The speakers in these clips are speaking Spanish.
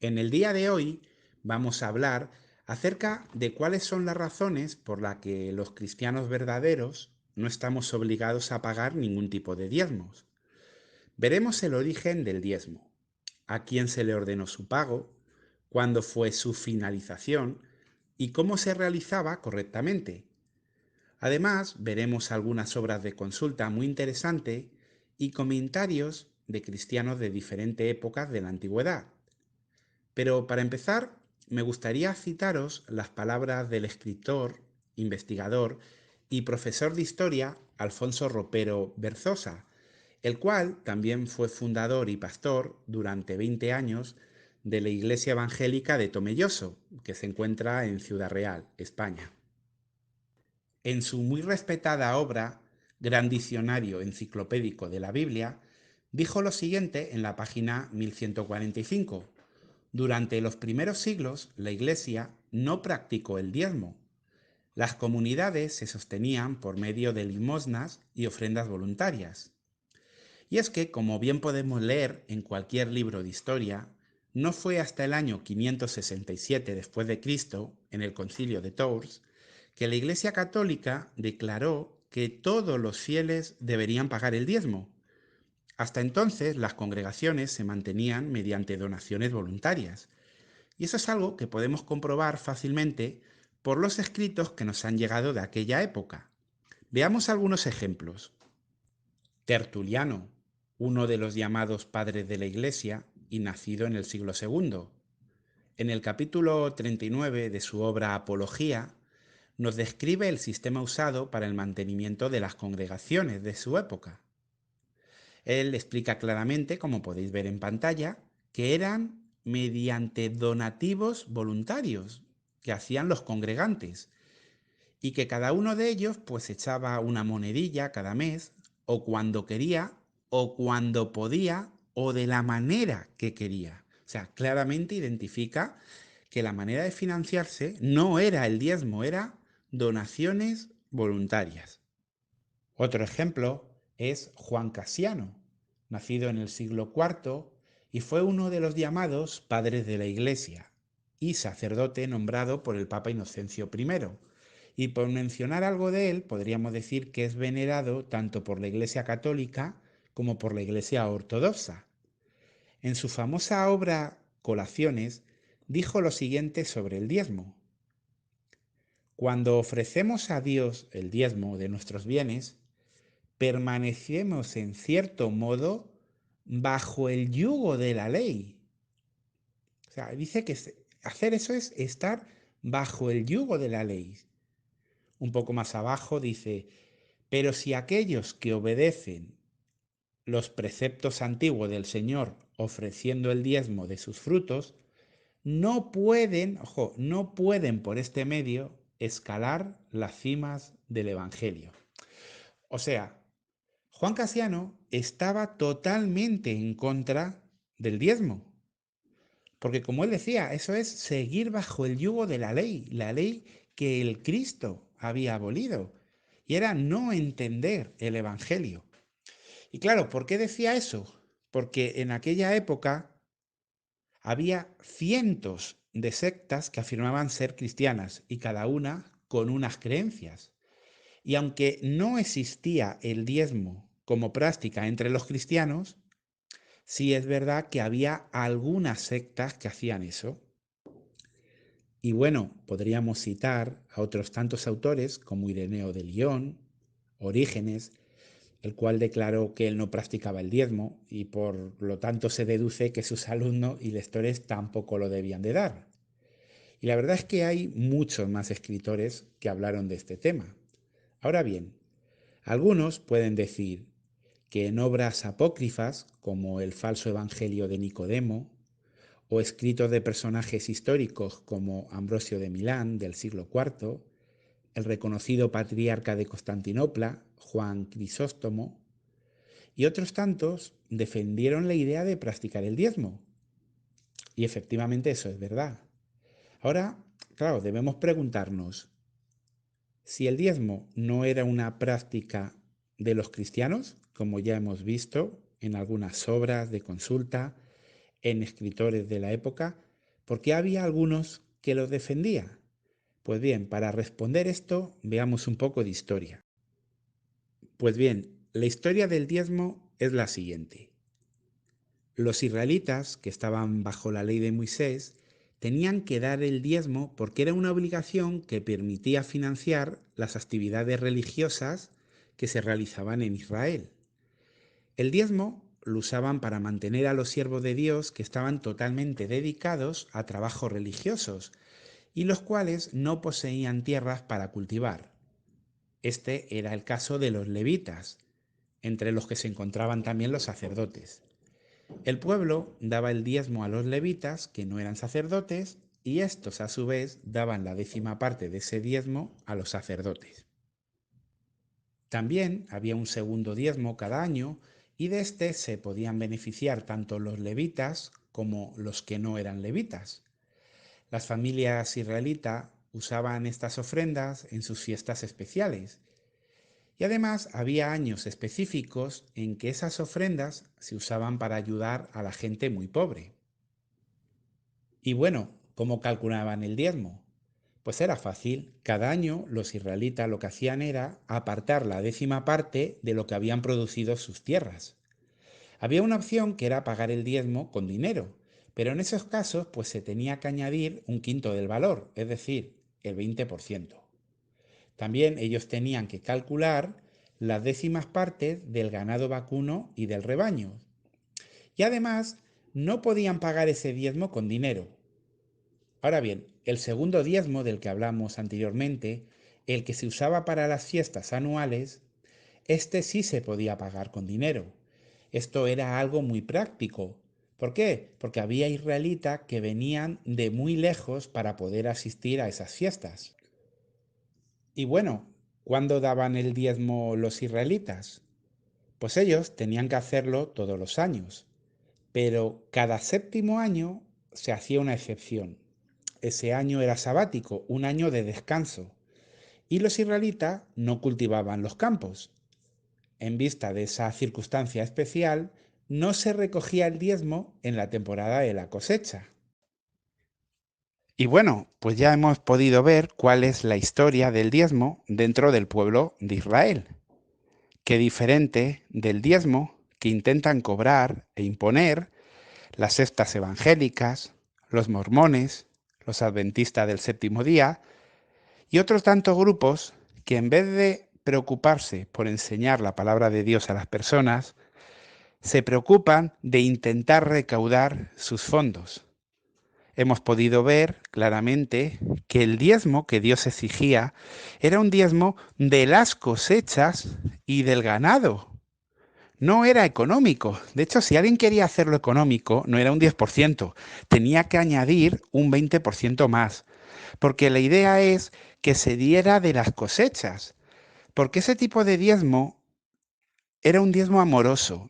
En el día de hoy vamos a hablar acerca de cuáles son las razones por las que los cristianos verdaderos no estamos obligados a pagar ningún tipo de diezmos. Veremos el origen del diezmo, a quién se le ordenó su pago, cuándo fue su finalización y cómo se realizaba correctamente. Además, veremos algunas obras de consulta muy interesantes y comentarios de cristianos de diferentes épocas de la antigüedad. Pero para empezar, me gustaría citaros las palabras del escritor, investigador y profesor de historia Alfonso Ropero Berzosa, el cual también fue fundador y pastor durante 20 años de la Iglesia Evangélica de Tomelloso, que se encuentra en Ciudad Real, España. En su muy respetada obra, Gran Diccionario Enciclopédico de la Biblia, dijo lo siguiente en la página 1145. Durante los primeros siglos, la Iglesia no practicó el diezmo. Las comunidades se sostenían por medio de limosnas y ofrendas voluntarias. Y es que, como bien podemos leer en cualquier libro de historia, no fue hasta el año 567 después de Cristo, en el Concilio de Tours, que la Iglesia Católica declaró que todos los fieles deberían pagar el diezmo. Hasta entonces, las congregaciones se mantenían mediante donaciones voluntarias. Y eso es algo que podemos comprobar fácilmente por los escritos que nos han llegado de aquella época. Veamos algunos ejemplos. Tertuliano, uno de los llamados padres de la Iglesia y nacido en el siglo II. En el capítulo 39 de su obra Apología, nos describe el sistema usado para el mantenimiento de las congregaciones de su época. Él explica claramente, como podéis ver en pantalla, que eran mediante donativos voluntarios que hacían los congregantes y que cada uno de ellos pues echaba una monedilla cada mes o cuando quería o cuando podía o de la manera que quería. O sea, claramente identifica que la manera de financiarse no era el diezmo, era donaciones voluntarias. Otro ejemplo es Juan Casiano, nacido en el siglo IV y fue uno de los llamados padres de la Iglesia y sacerdote nombrado por el Papa Inocencio I. Y por mencionar algo de él, podríamos decir que es venerado tanto por la Iglesia Católica como por la Iglesia Ortodoxa. En su famosa obra Colaciones, dijo lo siguiente sobre el diezmo. Cuando ofrecemos a Dios el diezmo de nuestros bienes, permanecemos en cierto modo bajo el yugo de la ley. O sea, dice que hacer eso es estar bajo el yugo de la ley. Un poco más abajo dice, pero si aquellos que obedecen los preceptos antiguos del Señor ofreciendo el diezmo de sus frutos, no pueden, ojo, no pueden por este medio escalar las cimas del Evangelio. O sea, Juan Casiano estaba totalmente en contra del diezmo, porque como él decía, eso es seguir bajo el yugo de la ley que el Cristo había abolido, y era no entender el Evangelio. Y claro, ¿por qué decía eso? Porque en aquella época había cientos de sectas que afirmaban ser cristianas y cada una con unas creencias. Y aunque no existía el diezmo como práctica entre los cristianos, sí es verdad que había algunas sectas que hacían eso. Y bueno, podríamos citar a otros tantos autores como Ireneo de Lyon, Orígenes, el cual declaró que él no practicaba el diezmo y por lo tanto se deduce que sus alumnos y lectores tampoco lo debían de dar. Y la verdad es que hay muchos más escritores que hablaron de este tema. Ahora bien, algunos pueden decir que en obras apócrifas, como el falso Evangelio de Nicodemo, o escritos de personajes históricos como Ambrosio de Milán del siglo IV, el reconocido patriarca de Constantinopla, Juan Crisóstomo, y otros tantos defendieron la idea de practicar el diezmo. Y efectivamente eso es verdad. Ahora, claro, debemos preguntarnos, si el diezmo no era una práctica de los cristianos, como ya hemos visto en algunas obras de consulta, en escritores de la época, ¿Por qué había algunos que los defendían? Pues bien, para responder esto, veamos un poco de historia. Pues bien, la historia del diezmo es la siguiente. Los israelitas, que estaban bajo la ley de Moisés, tenían que dar el diezmo porque era una obligación que permitía financiar las actividades religiosas que se realizaban en Israel. El diezmo lo usaban para mantener a los siervos de Dios que estaban totalmente dedicados a trabajos religiosos y los cuales no poseían tierras para cultivar. Este era el caso de los levitas, entre los que se encontraban también los sacerdotes. El pueblo daba el diezmo a los levitas, que no eran sacerdotes, y estos a su vez daban la 10ª parte de ese diezmo a los sacerdotes. También había un segundo diezmo cada año, y de este se podían beneficiar tanto los levitas como los que no eran levitas. Las familias israelitas usaban estas ofrendas en sus fiestas especiales. Y además había años específicos en que esas ofrendas se usaban para ayudar a la gente muy pobre. Y bueno, ¿cómo calculaban el diezmo? Pues era fácil. Cada año los israelitas lo que hacían era apartar la 10ª parte de lo que habían producido sus tierras. Había una opción que era pagar el diezmo con dinero, pero en esos casos pues se tenía que añadir un quinto del valor, es decir, el 20%. También ellos tenían que calcular las 10º partes del ganado vacuno y del rebaño. Y además no podían pagar ese diezmo con dinero. Ahora bien, el segundo diezmo del que hablamos anteriormente, el que se usaba para las fiestas anuales, este sí se podía pagar con dinero. Esto era algo muy práctico. ¿Por qué? Porque había israelitas que venían de muy lejos para poder asistir a esas fiestas. Y bueno, ¿cuándo daban el diezmo los israelitas? Pues ellos tenían que hacerlo todos los años, pero cada séptimo año se hacía una excepción. Ese año era sabático, un año de descanso, y los israelitas no cultivaban los campos. En vista de esa circunstancia especial, no se recogía el diezmo en la temporada de la cosecha. Y bueno, pues ya hemos podido ver cuál es la historia del diezmo dentro del pueblo de Israel. Qué diferente del diezmo que intentan cobrar e imponer las sectas evangélicas, los mormones, los adventistas del séptimo día y otros tantos grupos que en vez de preocuparse por enseñar la palabra de Dios a las personas, se preocupan de intentar recaudar sus fondos. Hemos podido ver claramente que el diezmo que Dios exigía era un diezmo de las cosechas y del ganado. No era económico. De hecho, si alguien quería hacerlo económico, no era un 10%, tenía que añadir un 20% más, porque la idea es que se diera de las cosechas, porque ese tipo de diezmo era un diezmo amoroso,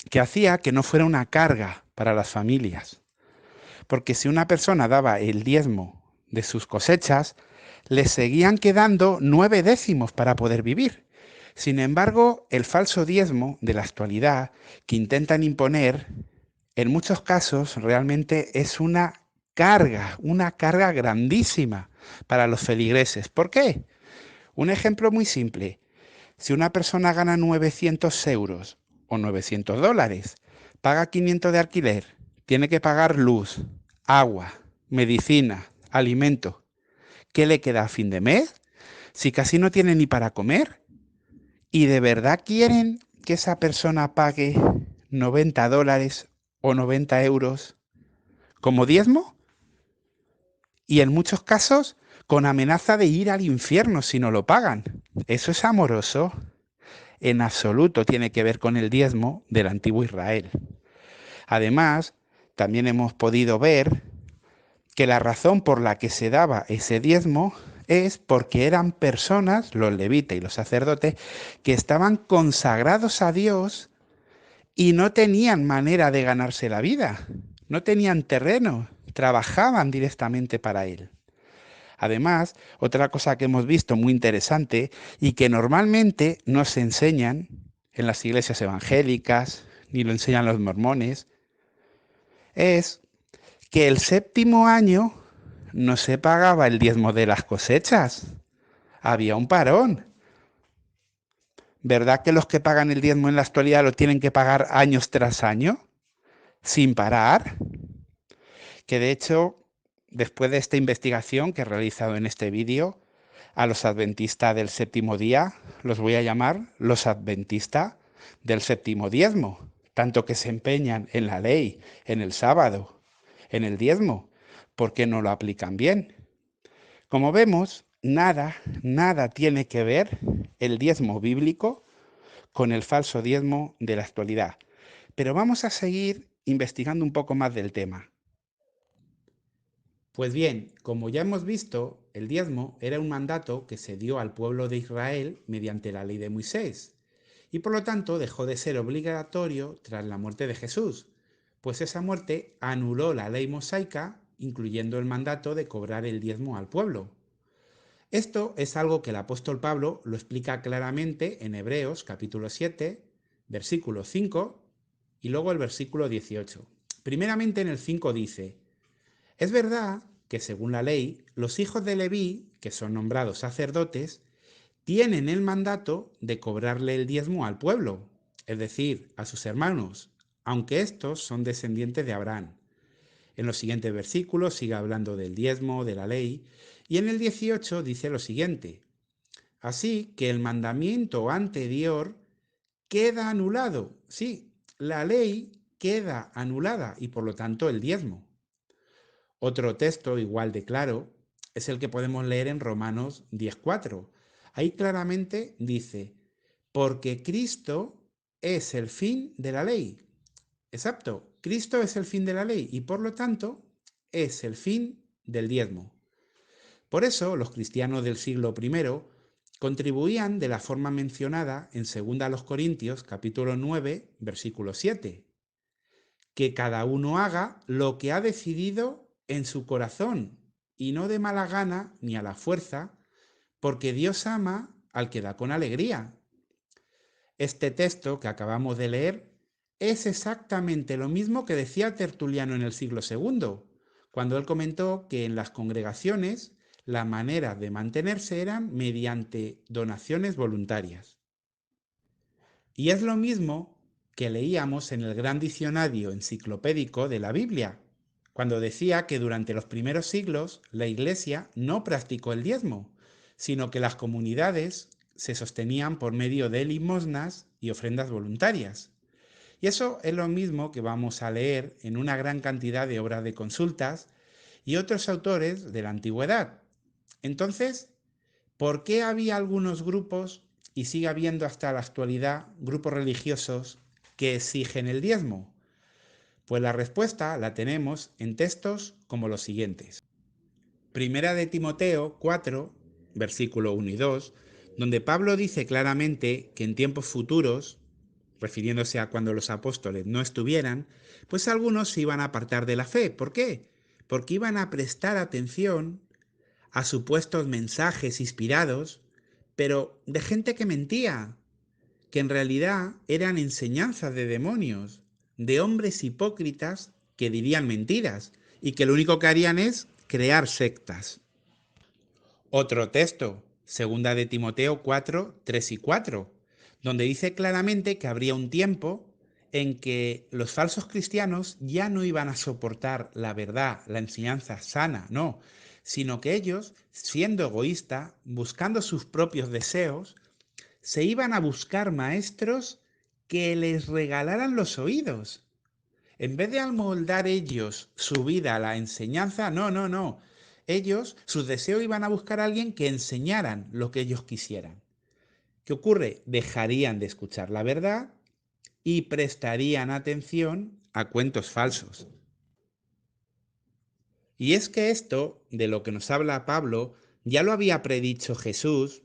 que hacía que no fuera una carga para las familias. Porque si una persona daba el diezmo de sus cosechas, le seguían quedando 9 décimos para poder vivir. Sin embargo, el falso diezmo de la actualidad que intentan imponer, en muchos casos realmente es una carga grandísima para los feligreses. ¿Por qué? Un ejemplo muy simple. Si una persona gana 900 euros o 900 dólares, paga 500 de alquiler, tiene que pagar luz, agua, medicina, alimento, ¿qué le queda a fin de mes? Si casi no tiene ni para comer. ¿Y de verdad quieren que esa persona pague 90 dólares o 90 euros como diezmo? Y en muchos casos con amenaza de ir al infierno si no lo pagan. ¿Eso es amoroso? En absoluto tiene que ver con el diezmo del antiguo Israel. Además, también hemos podido ver que la razón por la que se daba ese diezmo es porque eran personas, los levitas y los sacerdotes, que estaban consagrados a Dios y no tenían manera de ganarse la vida, no tenían terreno, trabajaban directamente para Él. Además, otra cosa que hemos visto muy interesante y que normalmente no se enseñan en las iglesias evangélicas, ni lo enseñan los mormones, es que el séptimo año no se pagaba el diezmo de las cosechas. Había un parón. ¿Verdad que los que pagan el diezmo en la actualidad lo tienen que pagar años tras año, sin parar? Que de hecho, después de esta investigación que he realizado en este vídeo, a los adventistas del séptimo día los voy a llamar los adventistas del séptimo diezmo, tanto que se empeñan en la ley, en el sábado, en el diezmo, porque no lo aplican bien. Como vemos, nada tiene que ver el diezmo bíblico con el falso diezmo de la actualidad. Pero vamos a seguir investigando un poco más del tema. Pues bien, como ya hemos visto, el diezmo era un mandato que se dio al pueblo de Israel mediante la ley de Moisés, y por lo tanto dejó de ser obligatorio tras la muerte de Jesús, pues esa muerte anuló la ley mosaica, incluyendo el mandato de cobrar el diezmo al pueblo. Esto es algo que el apóstol Pablo lo explica claramente en Hebreos capítulo 7, versículo 5 y luego el versículo 18. Primeramente en el 5 dice: es verdad que según la ley, los hijos de Leví, que son nombrados sacerdotes, tienen el mandato de cobrarle el diezmo al pueblo, es decir, a sus hermanos, aunque estos son descendientes de Abraham. En los siguientes versículos sigue hablando del diezmo, de la ley, y en el 18 dice lo siguiente: así que el mandamiento anterior queda anulado. Sí, la ley queda anulada y por lo tanto el diezmo. Otro texto igual de claro es el que podemos leer en Romanos 10:4. Ahí claramente dice: porque Cristo es el fin de la ley. Exacto, Cristo es el fin de la ley y por lo tanto es el fin del diezmo. Por eso los cristianos del siglo I contribuían de la forma mencionada en 2 Corintios capítulo 9, versículo 7: que cada uno haga lo que ha decidido en su corazón y no de mala gana ni a la fuerza, porque Dios ama al que da con alegría. Este texto que acabamos de leer es exactamente lo mismo que decía Tertuliano en el siglo II, cuando él comentó que en las congregaciones la manera de mantenerse eran mediante donaciones voluntarias. Y es lo mismo que leíamos en el gran diccionario enciclopédico de la Biblia, cuando decía que durante los primeros siglos la Iglesia no practicó el diezmo, sino que las comunidades se sostenían por medio de limosnas y ofrendas voluntarias. Y eso es lo mismo que vamos a leer en una gran cantidad de obras de consultas y otros autores de la antigüedad. Entonces, ¿por qué había algunos grupos, y sigue habiendo hasta la actualidad, grupos religiosos que exigen el diezmo? Pues la respuesta la tenemos en textos como los siguientes. Primera de Timoteo 4, versículo 1 y 2, donde Pablo dice claramente que en tiempos futuros, refiriéndose a cuando los apóstoles no estuvieran, pues algunos se iban a apartar de la fe. ¿Por qué? Porque iban a prestar atención a supuestos mensajes inspirados, pero de gente que mentía, que en realidad eran enseñanzas de demonios, de hombres hipócritas que dirían mentiras y que lo único que harían es crear sectas. Otro texto, segunda de Timoteo 4, 3 y 4, donde dice claramente que habría un tiempo en que los falsos cristianos ya no iban a soportar la verdad, la enseñanza sana, no, sino que ellos, siendo egoístas, buscando sus propios deseos, se iban a buscar maestros que les regalaran los oídos. En vez de amoldar ellos su vida a la enseñanza, no. Ellos, sus deseos iban a buscar a alguien que enseñaran lo que ellos quisieran. ¿Qué ocurre? Dejarían de escuchar la verdad y prestarían atención a cuentos falsos. Y es que esto, de lo que nos habla Pablo, ya lo había predicho Jesús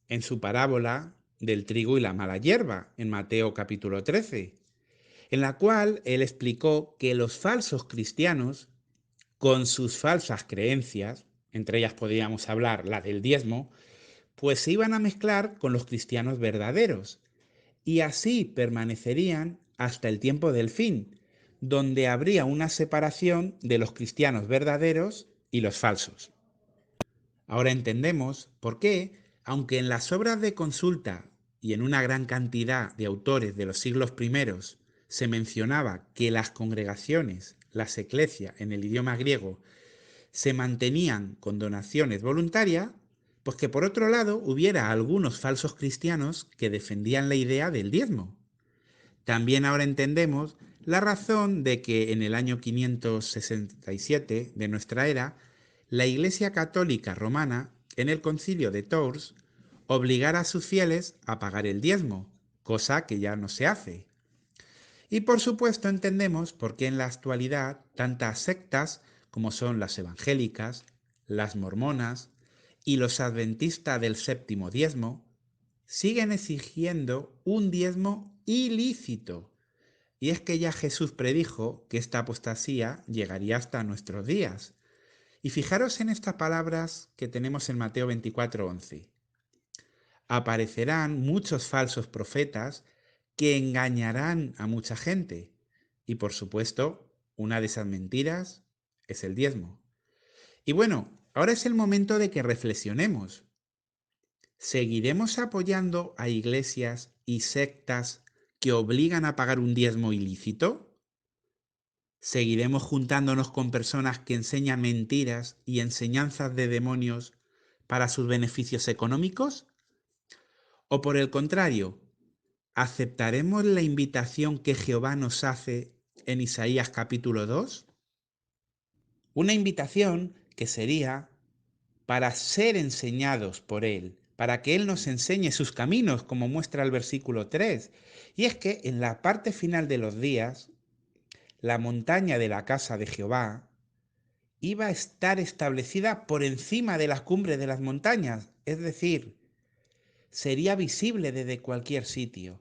en su parábola del trigo y la mala hierba, en Mateo capítulo 13, en la cual él explicó que los falsos cristianos, con sus falsas creencias, entre ellas podríamos hablar la del diezmo, pues se iban a mezclar con los cristianos verdaderos, y así permanecerían hasta el tiempo del fin, donde habría una separación de los cristianos verdaderos y los falsos. Ahora entendemos por qué, aunque en las obras de consulta y en una gran cantidad de autores de los siglos primeros se mencionaba que las congregaciones, las eclesias en el idioma griego, se mantenían con donaciones voluntarias, pues que por otro lado hubiera algunos falsos cristianos que defendían la idea del diezmo. También ahora entendemos la razón de que en el año 567 de nuestra era, la Iglesia Católica Romana, en el Concilio de Tours, obligara a sus fieles a pagar el diezmo, cosa que ya no se hace. Y por supuesto entendemos por qué en la actualidad tantas sectas como son las evangélicas, las mormonas y los adventistas del séptimo diezmo siguen exigiendo un diezmo ilícito. Y es que ya Jesús predijo que esta apostasía llegaría hasta nuestros días. Y fijaros en estas palabras que tenemos en Mateo 24:11. Aparecerán muchos falsos profetas que engañarán a mucha gente. Y por supuesto, una de esas mentiras es el diezmo. Y bueno, ahora es el momento de que reflexionemos. ¿Seguiremos apoyando a iglesias y sectas que obligan a pagar un diezmo ilícito? ¿Seguiremos juntándonos con personas que enseñan mentiras y enseñanzas de demonios para sus beneficios económicos? ¿O por el contrario, aceptaremos la invitación que Jehová nos hace en Isaías capítulo 2? Una invitación que sería para ser enseñados por Él, para que Él nos enseñe sus caminos, como muestra el versículo 3. Y es que en la parte final de los días, la montaña de la casa de Jehová iba a estar establecida por encima de las cumbres de las montañas, es decir, sería visible desde cualquier sitio.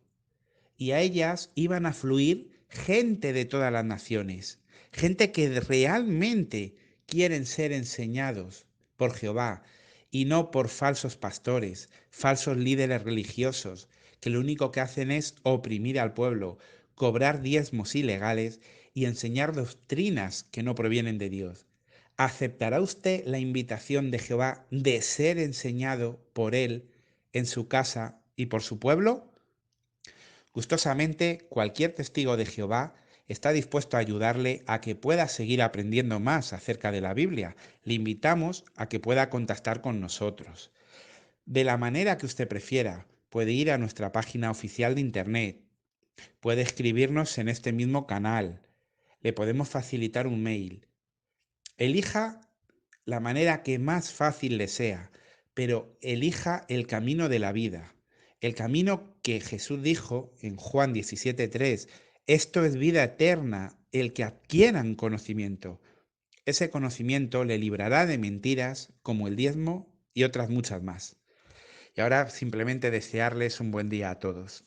Y a ellas iban a fluir gente de todas las naciones, gente que realmente quieren ser enseñados por Jehová y no por falsos pastores, falsos líderes religiosos, que lo único que hacen es oprimir al pueblo, cobrar diezmos ilegales y enseñar doctrinas que no provienen de Dios. ¿Aceptará usted la invitación de Jehová de ser enseñado por él en su casa y por su pueblo? Gustosamente, cualquier testigo de Jehová está dispuesto a ayudarle a que pueda seguir aprendiendo más acerca de la Biblia. Le invitamos a que pueda contactar con nosotros. De la manera que usted prefiera, puede ir a nuestra página oficial de Internet, puede escribirnos en este mismo canal, le podemos facilitar un mail. Elija la manera que más fácil le sea, pero elija el camino de la vida, el camino que Jesús dijo en Juan 17:3, esto es vida eterna, el que adquieran conocimiento. Ese conocimiento le librará de mentiras como el diezmo y otras muchas más. Y ahora simplemente desearles un buen día a todos.